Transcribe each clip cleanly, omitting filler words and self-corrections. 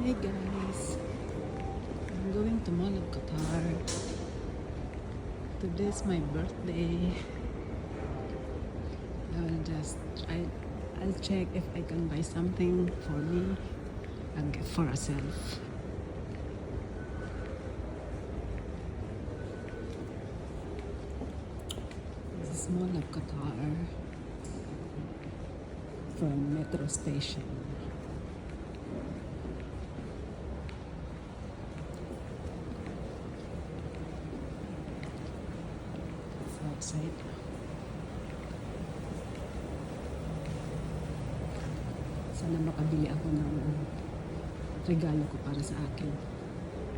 Hey guys, I'm going to Mall of Qatar. Today's my birthday. I'll check if I can buy something for me and get for herself. This is Mall of Qatar from Metro Station. Outside. Sana makabili ako ng regalo ko para sa akin,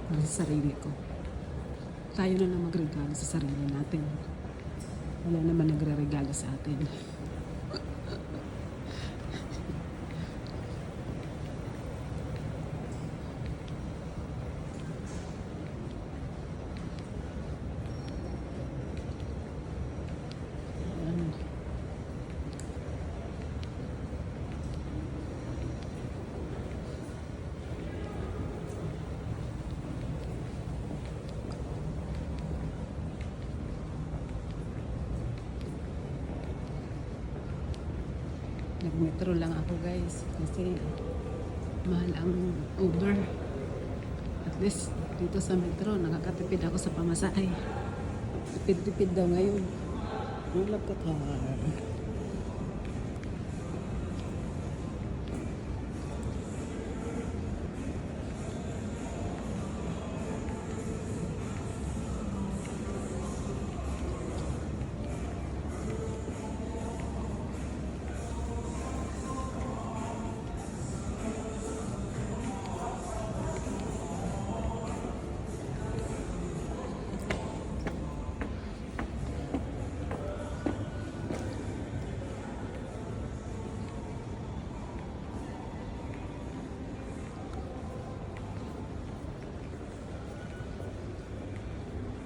para sa sarili ko. Tayo na lang magregalo sa sarili natin. Wala naman nagre-regalo sa atin. Nag-metro lang ako guys kasi mahal ang Uber. At least dito sa metro nakakatipid ako sa pamasahe. Tipid-tipid daw ngayon. Mall of Qatar.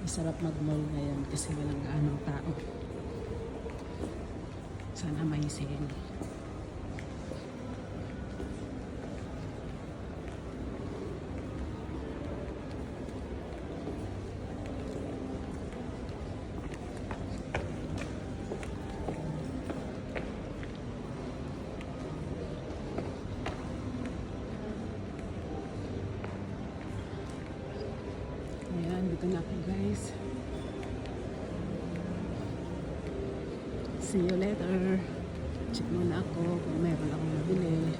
Masarap mag-mall ngayon kasi walang gaanong tao. Sana may sale. Ayan, dito na ako guys. See you later. Check muna ako kung meron akong nabili.